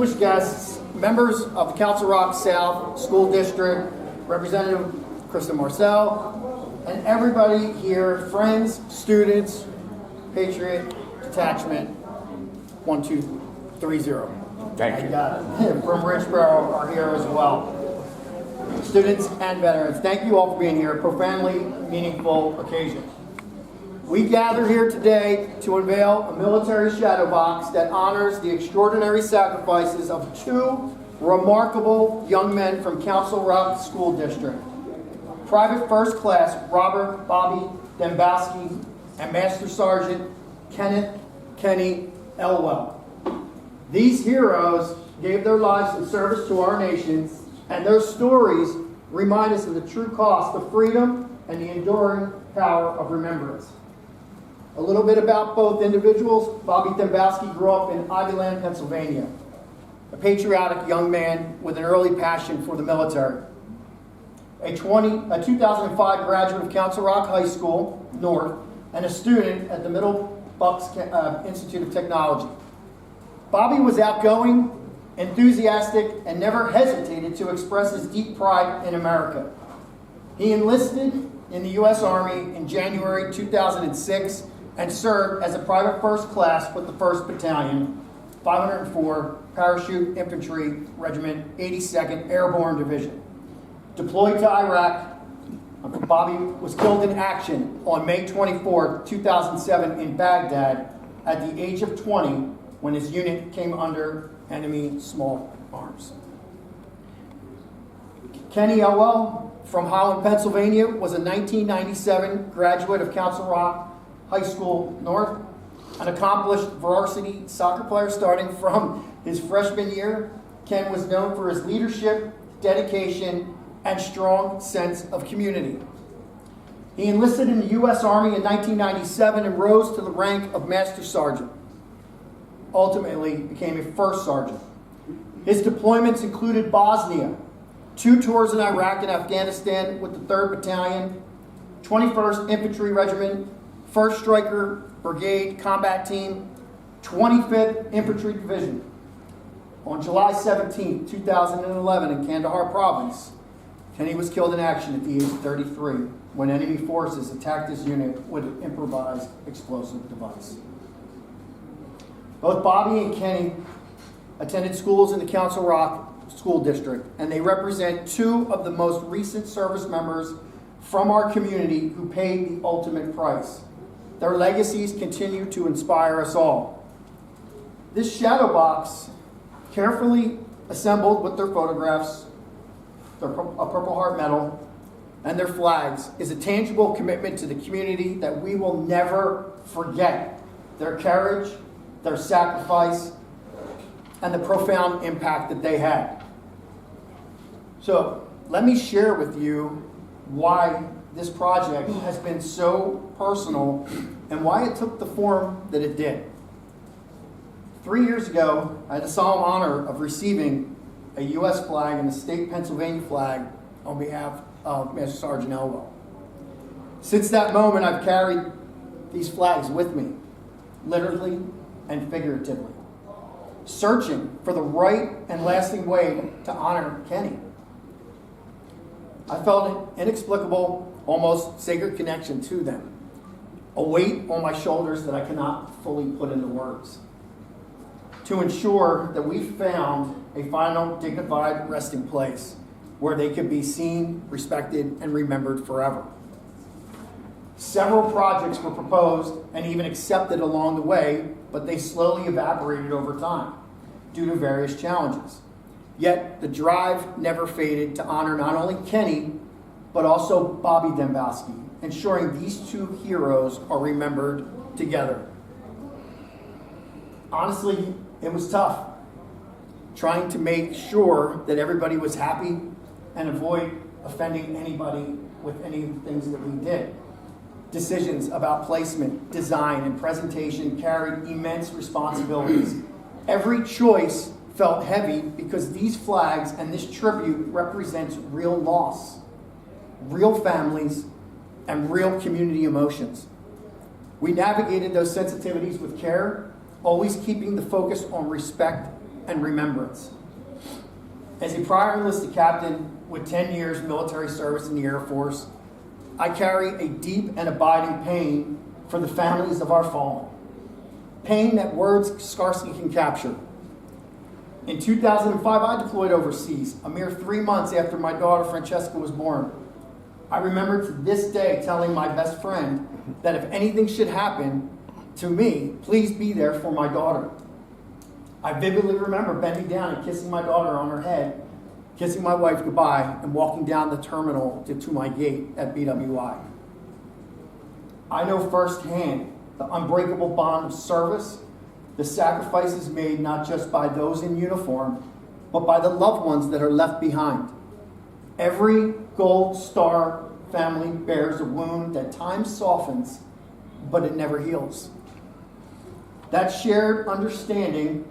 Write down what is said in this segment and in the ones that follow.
distinguished guests, members of the Council Rock South School District, Representative Krista Marcel, and everybody here, friends, students, Patriot Detachment 1230. Thank you. From Richboro are here as well. Students and veterans, thank you all for being here. A profoundly meaningful occasion. We gather here today to unveil a military shadow box that honors the extraordinary sacrifices of two remarkable young men from Council Rock School District. Private First Class Robert Bobby Dembowski and Master Sergeant Kenneth Elwell. These heroes gave their lives in service to our nation, and their stories remind us of the true cost of freedom and the enduring power of remembrance. A little bit about both individuals. Bobby Dembowski grew up in Ivyland, Pennsylvania, a patriotic young man with an early passion for the military. A 2005 graduate of Council Rock High School North and a student at the Middle Bucks Institute of Technology. Bobby was outgoing, enthusiastic, and never hesitated to express his deep pride in America. He enlisted in the U.S. Army in January 2006 and served as a private first class with the 1st Battalion, 504 Parachute Infantry Regiment, 82nd Airborne Division. Deployed to Iraq, Bobby was killed in action on May 24, 2007 in Baghdad at the age of 20 when his unit came under enemy small arms. Kenny Elwell from Holland, Pennsylvania was a 1997 graduate of Council Rock High School North, an accomplished varsity soccer player starting from his freshman year. Ken was known for his leadership, dedication, and strong sense of community. He enlisted in the U.S. Army in 1997 and rose to the rank of Master Sergeant. Ultimately became a first sergeant. His deployments included Bosnia, 2 tours in Iraq and Afghanistan with the 3rd Battalion, 21st Infantry Regiment, 1st Stryker Brigade Combat Team, 25th Infantry Division. On July 17, 2011 in Kandahar Province, Kenny was killed in action at the age of 33 when enemy forces attacked his unit with an improvised explosive device. Both Bobby and Kenny attended schools in the Council Rock School District, and they represent 2 of the most recent service members from our community who paid the ultimate price. Their legacies continue to inspire us all. This shadow box, carefully assembled with their photographs, a Purple Heart medal, and their flags, is a tangible commitment to the community that we will never forget. Their courage, their sacrifice, and the profound impact that they had. So let me share with you why this project has been so personal and why it took the form that it did. 3 years ago, I had the solemn honor of receiving a U.S. flag and a state Pennsylvania flag on behalf of Master Sergeant Elwell. Since that moment, I've carried these flags with me, literally and figuratively, searching for the right and lasting way to honor Kenny. I felt an inexplicable, almost sacred connection to them, a weight on my shoulders that I cannot fully put into words, to ensure that we found a final dignified resting place where they could be seen, respected, and remembered forever. Several projects were proposed and even accepted along the way, but they slowly evaporated over time due to various challenges. Yet the drive never faded to honor not only Kenny, but also Bobby Dembowski, ensuring these 2 heroes are remembered together. Honestly, it was tough, trying to make sure that everybody was happy and avoid offending anybody with any things that we did. Decisions about placement, design, and presentation carried immense responsibilities. Every choice felt heavy because these flags and this tribute represents real loss, real families, and real community emotions. We navigated those sensitivities with care, always keeping the focus on respect and remembrance. As a prior enlisted captain with 10 years military service in the Air Force, I carry a deep and abiding pain for the families of our fallen. Pain that words scarcely can capture. In 2005, I deployed overseas, a mere 3 months after my daughter Francesca was born. I remember to this day telling my best friend that if anything should happen to me, please be there for my daughter. I vividly remember bending down and kissing my daughter on her head, kissing my wife goodbye, and walking down the terminal to my gate at BWI. I know firsthand the unbreakable bond of service, the sacrifices made not just by those in uniform, but by the loved ones that are left behind. Every Gold Star family bears a wound that time softens, but it never heals. That shared understanding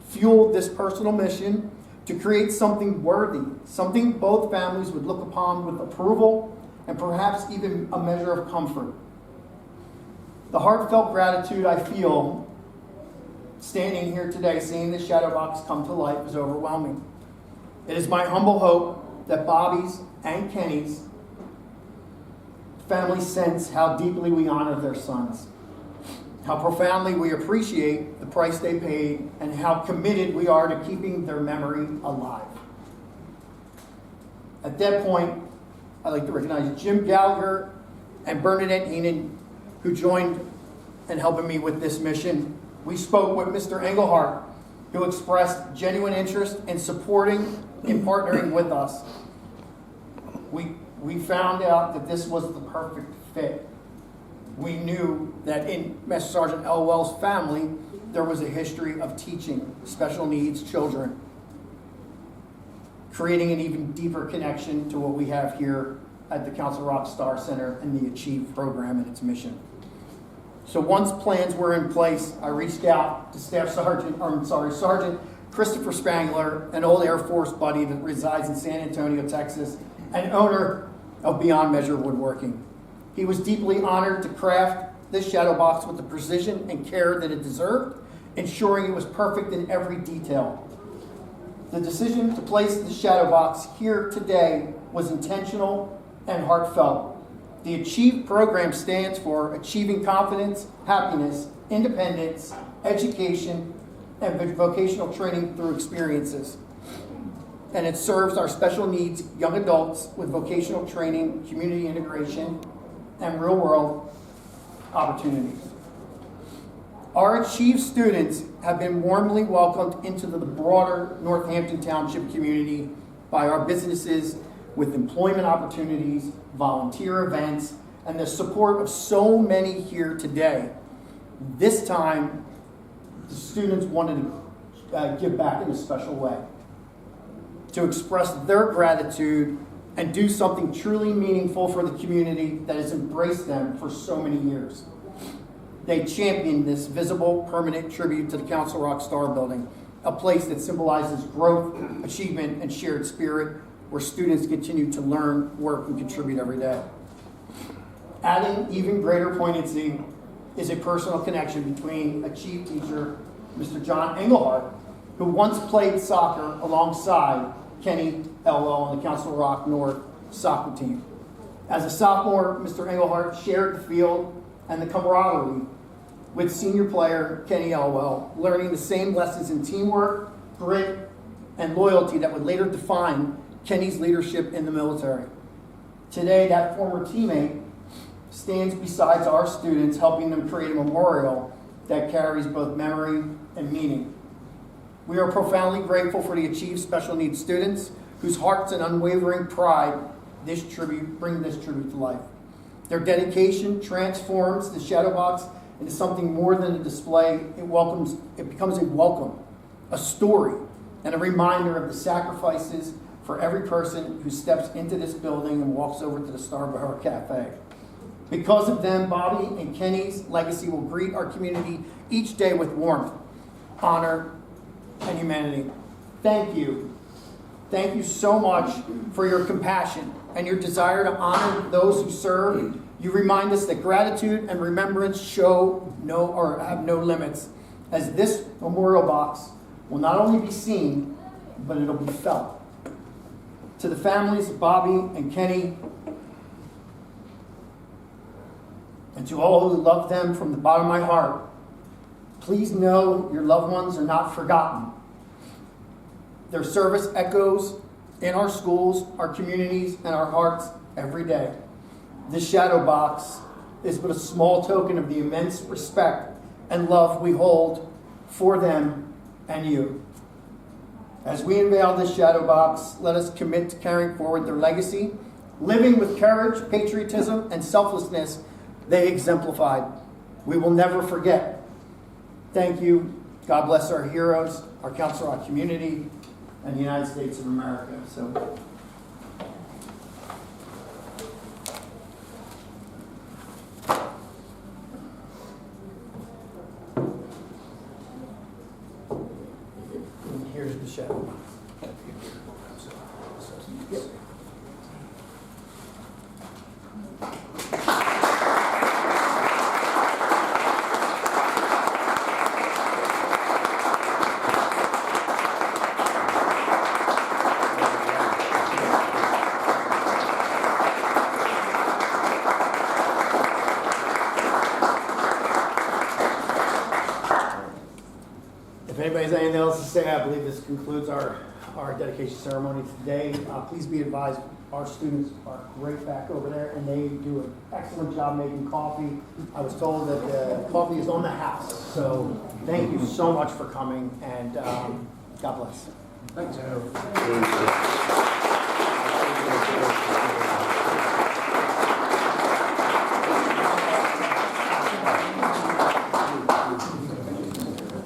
fueled this personal mission to create something worthy, something both families would look upon with approval and perhaps even a measure of comfort. The heartfelt gratitude I feel standing here today, seeing this Shadowbox come to life, is overwhelming. It is my humble hope that Bobby's and Kenny's families sense how deeply we honor their sons, how profoundly we appreciate the price they paid, and how committed we are to keeping their memory alive. At that point, I'd like to recognize Jim Gallagher and Bernadette Heenan, who joined in helping me with this mission. We spoke with Mr. Engelhardt, who expressed genuine interest in supporting and partnering with us. We found out that this was the perfect fit. We knew that in MSgt Elwell's family, there was a history of teaching special needs children, creating an even deeper connection to what we have here at the Council Rock Star Center and the Achieve program and its mission. So once plans were in place, I reached out to Sergeant Christopher Spangler, an old Air Force buddy that resides in San Antonio, Texas, and owner of Beyond Measure Woodworking. He was deeply honored to craft this Shadowbox with the precision and care that it deserved, ensuring it was perfect in every detail. The decision to place the Shadowbox here today was intentional and heartfelt. The Achieve program stands for Achieving Confidence, Happiness, Independence, Education, and Vocational Training Through Experiences. And it serves our special needs young adults with vocational training, community integration, and real-world opportunities. Our Achieve students have been warmly welcomed into the broader Northampton Township community by our businesses with employment opportunities, volunteer events, and the support of so many here today. This time, the students wanted to give back in a special way, to express their gratitude and do something truly meaningful for the community that has embraced them for so many years. They championed this visible, permanent tribute to the Council Rock Star Building, a place that symbolizes growth, achievement, and shared spirit, where students continue to learn, work, and contribute every day. Adding even greater poignancy is a personal connection between Achieve teacher, Mr. John Engelhardt, who once played soccer alongside Kenny Elwell on the Council Rock North soccer team. As a sophomore, Mr. Engelhardt shared the field and the camaraderie with senior player Kenny Elwell, learning the same lessons in teamwork, grit, and loyalty that would later define Kenny's leadership in the military. Today, that former teammate stands beside our students, helping them create a memorial that carries both memory and meaning. We are profoundly grateful for the Achieve special needs students whose hearts and unwavering pride bring this tribute to life. Their dedication transforms the Shadowbox into something more than a display. It becomes a welcome, a story, and a reminder of the sacrifices for every person who steps into this building and walks over to the Starbucks Cafe. Because of them, Bobby and Kenny's legacy will greet our community each day with warmth, honor, and humanity. Thank you. Thank you so much for your compassion and your desire to honor those who serve. You remind us that gratitude and remembrance have no limits, as this memorial box will not only be seen, but it'll be felt. To the families of Bobby and Kenny, and to all who love them from the bottom of my heart, please know your loved ones are not forgotten. Their service echoes in our schools, our communities, and our hearts every day. This shadow box is but a small token of the immense respect and love we hold for them and you. As we unveil this shadow box, let us commit to carrying forward their legacy, living with courage, patriotism, and selflessness they exemplified. We will never forget. Thank you. God bless our heroes, our council, our community, and the United States of America. So. Here's the shadow box. Yep. If anybody has anything else to say, I believe this concludes our dedication ceremony today. Please be advised, our students are great back over there, and they do an excellent job making coffee. I was told that the coffee is on the house, so thank you so much for coming, and God bless. Thanks, Harold.